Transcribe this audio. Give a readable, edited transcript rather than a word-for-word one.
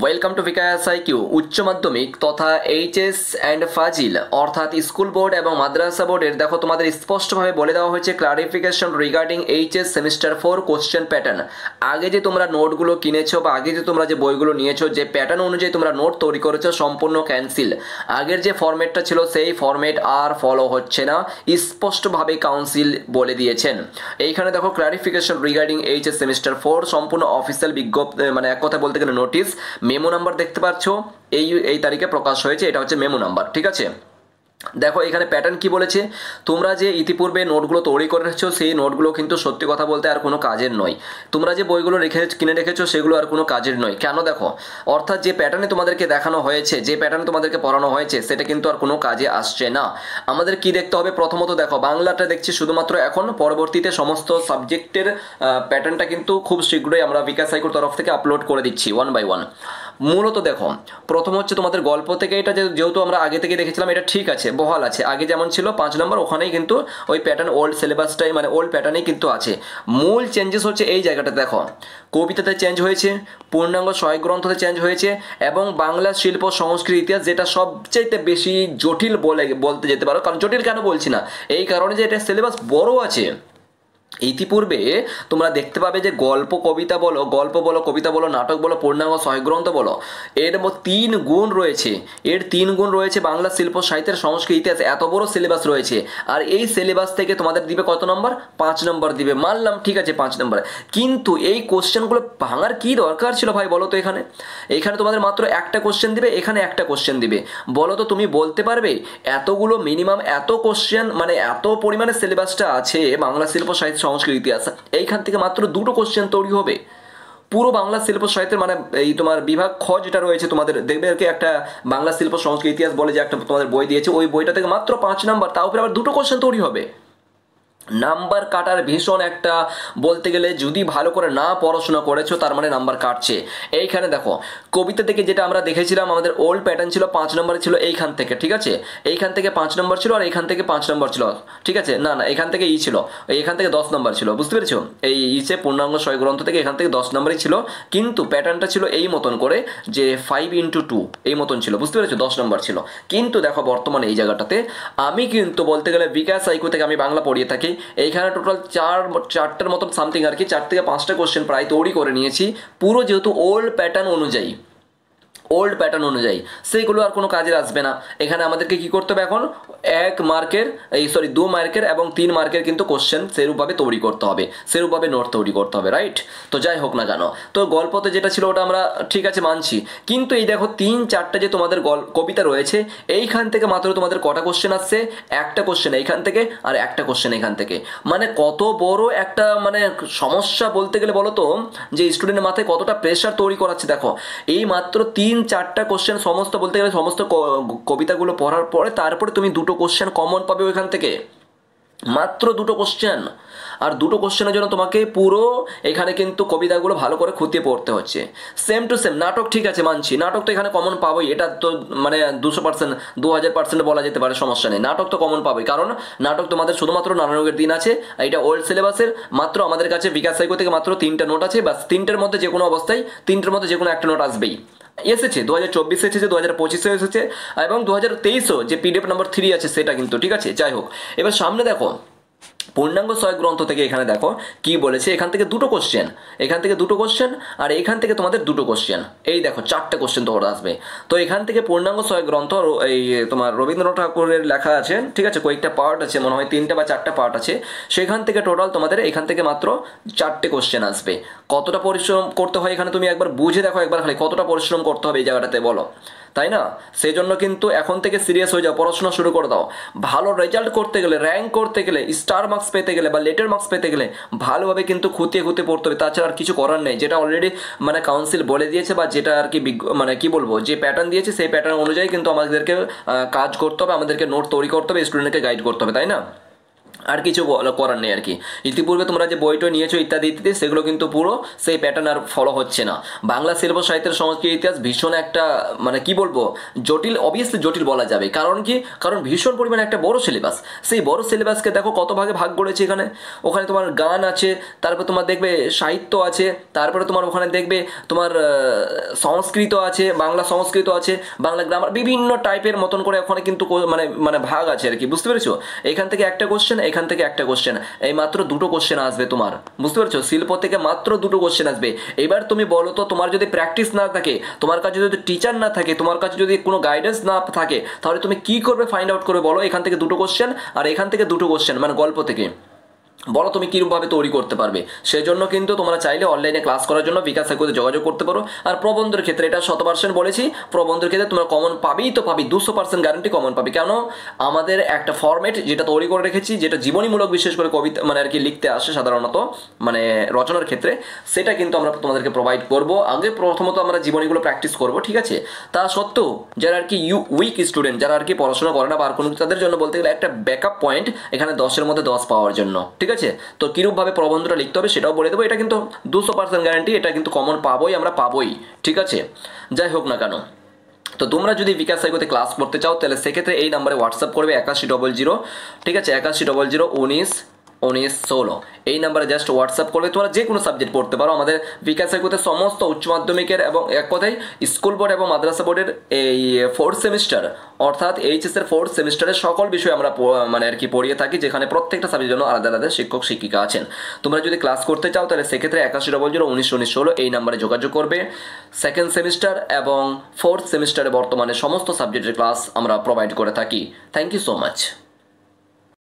Welcome to Vikas IQ. উচ্চ মাধ্যমিক তথা এইচএস অ্যান্ড ফাজিল অর্থাৎ স্কুল বোর্ড এবং মাদ্রাসা বোর্ডের দেখো তোমাদের স্পষ্টভাবে বলে দেওয়া হয়েছে clarification regarding HS semester 4 question pattern. আগে যে তোমরা নোটগুলো কিনেছো বা আগে যে তোমরা যে বইগুলো নিয়েছো, যে প্যাটার্ন অনুযায়ী তোমরা নোট তৈরি করেছো, সম্পূর্ণ ক্যান্সেল। আগের যে ফরম্যাটটা ছিল সেই ফরম্যাট আর ফলো হচ্ছে না, স্পষ্টভাবে কাউন্সিল বলে দিয়েছেন। এইখানে দেখো ক্লারিফিকেশন রিগার্ডিং এইচএস সেমিস্টার 4 সম্পূর্ণ অফিসিয়াল বিজ্ঞপ্তি, মানে এক কথা বলতে গেলে নোটিশ, মেমো নাম্বার দেখতে পাচ্ছ, এই তারিখে প্রকাশ হয়েছে। এটা হচ্ছে মেমো নাম্বার, ঠিক আছে। দেখো এখানে প্যাটার্ন কি বলেছে, তোমরা যে ইতিপূর্বে নোটগুলো তৈরি করে রেখেছো সেই নোটগুলো কিন্তু সত্যি কথা বলতে আর কোনো কাজের নয়। তোমরা যে বইগুলো কিনে রেখেছো সেগুলো আর কোনো কাজের নয়। কেন দেখো, অর্থাৎ যে প্যাটার্নে তোমাদেরকে দেখানো হয়েছে, যে প্যাটার্নে তোমাদেরকে পড়ানো হয়েছে সেটা কিন্তু আর কোনো কাজে আসছে না। আমাদের কি দেখতে হবে, প্রথমত দেখো বাংলাটা দেখছি শুধুমাত্র এখন, পরবর্তীতে সমস্ত সাবজেক্টের প্যাটার্নটা কিন্তু খুব শীঘ্রই আমরা বিকাশ সাইকোর তরফ থেকে আপলোড করে দিচ্ছি ওয়ান বাই ওয়ান। মূলত দেখো প্রথম হচ্ছে তোমাদের গল্প থেকে, এটা যেহেতু আমরা আগে থেকে দেখেছিলাম এটা ঠিক আছে, বহাল আছে, আগে যেমন ছিল 5 নম্বর ওখানেই কিন্তু ওই প্যাটার্ন ওল্ড সিলেবাসটাই, মানে ওল্ড প্যাটার্নেই কিন্তু আছে। মূল চেঞ্জেস হচ্ছে এই জায়গাটা দেখো, কবিতাতে চেঞ্জ হয়েছে, পূর্ণাঙ্গ সহায়ক গ্রন্থতে চেঞ্জ হয়েছে, এবং বাংলা শিল্প সংস্কৃতি ইতিহাস, যেটা সবচেয়ে বেশি জটিল বলতে যেতে পারো। কারণ জটিল কেন বলছি না, এই কারণে যে এটা সিলেবাস বড় আছে। ইতিপূর্বে তোমরা দেখতে পাবে যে গল্প বলো, কবিতা বলো, নাটক বলো, পূর্ণাঙ্গ সহায়ক গ্রন্থ বলো, এর 3 গুণ রয়েছে। এর 3 গুণ রয়েছে বাংলা শিল্প সাহিত্যের সংস্কৃতি ইতিহাস, এত বড় সিলেবাস রয়েছে। আর এই সিলেবাস থেকে তোমাদের দিবে কত নম্বর? 5 নম্বর দিবে। মানলাম ঠিক আছে 5 নম্বর, কিন্তু এই কোশ্চেনগুলো ভাঙার কি দরকার ছিল ভাই বলো তো? এখানে তোমাদের মাত্র একটা কোশ্চেন দিবে, এখানে একটা কোশ্চেন দিবে। বলো তো তুমি বলতে পারবে এতগুলো মিনিমাম এত কোশ্চেন, মানে এত পরিমাণে সিলেবাসটা আছে বাংলা শিল্প সাহিত্য সংস্কৃতি ইতিহাস, এইখান থেকে মাত্র 2টো কোশ্চেন তৈরি হবে পুরো বাংলা শিল্প সাহিত্যের, মানে এই তোমার বিভাগ খ যেটা রয়েছে তোমাদের, দেখবে আর কি একটা বাংলা শিল্প সংস্কৃতি ইতিহাস বলে যে একটা তোমাদের বই দিয়েছে, ওই বইটা থেকে মাত্র 5 নাম্বার, তার উপরে আবার 2টো কোশ্চেন তৈরি হবে। নাম্বার কাটার ভীষণ একটা, বলতে গেলে যদি ভালো করে না পড়াশোনা করেছো তার মানে নাম্বার কাটছে। এইখানে দেখো কবিতা থেকে যেটা আমরা দেখেছিলাম, আমাদের ওল্ড প্যাটার্ন ছিল 5 নম্বর ছিল এইখান থেকে, ঠিক আছে, এইখান থেকে 5 নম্বর ছিল, আর এইখান থেকে 5 নম্বর ছিল, ঠিক আছে, না এখান থেকে ছিল, এখান থেকে 10 নম্বর ছিল, বুঝতে পেরেছো? এই পূর্ণাঙ্গ সহায়ক গ্রন্থ থেকে এখান থেকে 10 নম্বরই ছিল, কিন্তু প্যাটার্নটা ছিল এই মতন করে যে 5x2 এই মতন ছিল, বুঝতে পেরেছো? 10 নম্বর ছিল। কিন্তু দেখো বর্তমানে এই জায়গাটাতে আমি কিন্তু বলতে গেলে বিকাশ সাইকো থেকে আমি বাংলা পড়িয়ে থাকি, এইখানে টোটাল চারটার মতন সামথিং আর কি, 4 থেকে 5টা কোশ্চেন প্রায় তৈরি করে নিয়েছি, পুরো যেহেতু ওল্ড প্যাটার্ন অনুযায়ী সেইগুলো আর কোনো কাজে আসবে না। এখানে আমাদেরকে কি করতে হবে এখন, 1 মার্কের 2 মার্কের এবং 3 মার্কের কিন্তু কোশ্চেন সেরূপভাবে তৈরি করতে হবে, সেরূপভাবে নোট তৈরি করতে হবে, রাইট? তো যাই হোক না কেন, তো গল্পতে যেটা ছিল ওটা আমরা ঠিক আছে মানছি, কিন্তু এই দেখো 3-4টা যে তোমাদের কবিতা রয়েছে, এইখান থেকে মাত্র তোমাদের কটা কোশ্চেন আসছে? একটা কোশ্চেন এইখান থেকে আর একটা কোশ্চেন এখান থেকে। মানে কত বড় একটা মানে সমস্যা বলতে গেলে বলো তো, যে স্টুডেন্টের মাথায় কতটা প্রেশার তৈরি করাচ্ছে। দেখো এই মাত্র 3-4টা কোশ্চেন, সমস্ত বলতে গেলে সমস্ত কবিতাগুলো পড়ার পরে তারপরে তুমি 2টো কোশ্চেন কমন পাবে ওইখান থেকে, মাত্র 2টো কোশ্চেন। আর 2টো কোশ্চেনের জন্য তোমাকে পুরো এখানে কিন্তু কবিতাগুলো ভালো করে খুঁটিয়ে পড়তে হচ্ছে। সেম টু সেম নাটক, ঠিক আছে মানছি, নাটক তো এখানে কমন পাবোই, এটা তো মানে 200%, 2000% বলা যেতে পারে, সমস্যা নেই, নাটক তো কমন পাবোই, কারণ নাটক তোমাদের শুধুমাত্র নানারোগের দিন আছে, এটা ওল্ড সিলেবাসের। মাত্র আমাদের কাছে বিকাশ সাইকো থেকে মাত্র 3টা নোট আছে, বাস 3টের মধ্যে যে কোনো অবস্থায় 3টের মধ্যে যে কোনো একটা নোট আসবেই। এসেছে 2024 এসেছে, 2025 এসেছে, এবং 2023 যে PDF নাম্বার 3 আছে সেটা কিন্তু, ঠিক আছে। যাই হোক, এবার সামনে দেখো পূর্ণাঙ্গ সহায়ক গ্রন্থ থেকে এখানে দেখো কি বলেছে, এখান থেকে 2টো কোশ্চেন, এখান থেকে 2টো কোশ্চেন, আর এইখান থেকে তোমাদের 2টো কোশ্চেন, এই দেখো 4টে কোশ্চেন তোমার আসবে। তো এখান থেকে পূর্ণাঙ্গ সহায়ক গ্রন্থ, এই তোমার রবীন্দ্রনাথ ঠাকুরের লেখা আছে, ঠিক আছে, কয়েকটা পার্ট আছে, মনে হয় 3টা বা 4টা পার্ট আছে, সেখান থেকে টোটাল তোমাদের এখান থেকে মাত্র 4টে কোশ্চেন আসবে। কতটা পরিশ্রম করতে হয় এখানে তুমি একবার বুঝে দেখো, একবার খালি কতটা পরিশ্রম করতে হবে এই জায়গাটাতে বলো, তাই না? সেই জন্য কিন্তু এখন থেকে সিরিয়াস হয়ে যাও, পড়াশোনা শুরু করে দাও। ভালো রেজাল্ট করতে গেলে, র্যাঙ্ক করতে গেলে, স্টার মার্কস পেতে গেলে বা লেটার মার্কস পেতে গেলে ভালোভাবে কিন্তু খুঁটিয়ে পড়তে হবে, তাছাড়া আর কিছু করার নেই। যেটা অলরেডি মানে কাউন্সিল বলে দিয়েছে, বা যেটা আর কি মানে কি বলবো, যে প্যাটার্ন দিয়েছে সেই প্যাটার্ন অনুযায়ী কিন্তু আমাদেরকে কাজ করতে হবে, আমাদেরকে নোট তৈরি করতে হবে, স্টুডেন্টকে গাইড করতে হবে, তাই না? আর কিছু করার নেই আর কি। ইতিপূর্বে তোমরা যে বইটা নিয়েছো ইত্যাদি ইত্যাদি সেগুলো কিন্তু পুরো সেই প্যাটার্ন আর ফলো হচ্ছে না। বাংলা শিল্প সাহিত্যের সংস্কৃত ইতিহাস ভীষণ একটা মানে কি বলবো জটিল, অবভিয়াসলি জটিল বলা যাবে। কারণ কি, কারণ ভীষণ পরিমাণে একটা বড় সিলেবাস। সেই বড় সিলেবাসকে দেখো কত ভাগে ভাগ করেছে এখানে। ওখানে তোমার গান আছে, তারপর তোমার দেখবে সাহিত্য আছে, তারপরে তোমার ওখানে দেখবে তোমার সংস্কৃত আছে, বাংলা সংস্কৃত আছে, বাংলা গ্রামার, বিভিন্ন টাইপের মতন করে ওখানে কিন্তু মানে মানে ভাগ আছে আর কি। বুঝতে পেরেছো? এখান থেকে একটা কোশ্চেন, এখান থেকে একটা কোশ্চেন, এই মাত্র দুটো কোশ্চেন আসবে তোমার। বুঝতে পেরেছো? শিল্প থেকে মাত্র দুটো কোশ্চেন আসবে। এবার তুমি বলো তো, তোমার যদি প্র্যাকটিস না থাকে, তোমার কাছে যদি টিচার না থাকে, তোমার কাছে যদি কোনো গাইডেন্স না থাকে, তাহলে তুমি কি করবে ফাইন্ড আউট করবে বলো? এখান থেকে দুটো কোশ্চেন আর এখান থেকে দুটো কোশ্চেন, মানে গল্প থেকে বলো তুমি কীরূপভাবে তৈরি করতে পারবে। সেই জন্য কিন্তু তোমরা চাইলে অনলাইনে ক্লাস করার জন্য বিকাশ সাইকোতে যোগাযোগ করতে পারো। আর প্রবন্ধের ক্ষেত্রে এটা 100% বলেছি, প্রবন্ধের ক্ষেত্রে তোমরা কমন পাবেই তো পাবি, 200% গ্যারান্টি কমন পাবি। কেন? আমাদের একটা ফরম্যাট যেটা তৈরি করে রেখেছি, যেটা জীবনীমূলক বিশেষ করে কবিতা মানে আর কি লিখতে আসে সাধারণত, মানে রচনার ক্ষেত্রে, সেটা কিন্তু আমরা তোমাদেরকে প্রোভাইড করব। আগে প্রথমত আমরা জীবনীগুলো প্র্যাকটিস করব, ঠিক আছে? তা সত্ত্বেও যারা আর কি উইক স্টুডেন্ট, যারা আর কি পড়াশোনা করে না বা আর কোনো, তাদের জন্য বলতে গেলে একটা ব্যাকআপ পয়েন্ট এখানে 10-এর মধ্যে 10 পাওয়ার জন্য, ঠিক আছে? তো কিরূপভাবে প্রবন্ধটা লিখতে হবে সেটাও বলে দেবো। এটা কিন্তু 200% গ্যারান্টি, এটা কিন্তু কমন পাবোই, আমরা পাবোই, ঠিক আছে? যাই হোক না কেন, তো তোমরা যদি বিকাশ সাইকোতে ক্লাস করতে চাও তাহলে সেক্ষেত্রে এই নাম্বারে হোয়াটসঅ্যাপ করবে 8100, ঠিক আছে? 8100191916 এই নাম্বারে জাস্ট হোয়াটসঅ্যাপ করবে। তোমরা যে কোনো সাবজেক্ট পড়তে পারো। আমাদের বিকাশ সাইকোতে সমস্ত উচ্চ মাধ্যমিকের এবং এক কথায় স্কুল বোর্ড এবং মাদ্রাসা বোর্ডের এই 4th সেমিস্টার অর্থাৎ এইচএসের 4th সেমিস্টারের সকল বিষয় আমরা মানে আর কি পড়িয়ে থাকি, যেখানে প্রত্যেকটা সাবজেক্টের জন্য আলাদা আলাদা শিক্ষক শিক্ষিকা আছেন। তোমরা যদি ক্লাস করতে চাও তাহলে সেক্ষেত্রে 8100191916 এই নাম্বারে যোগাযোগ করবে। 2nd সেমিস্টার এবং 4th সেমিস্টারে বর্তমানে সমস্ত সাবজেক্টের ক্লাস আমরা প্রোভাইড করে থাকি। Thank you so much.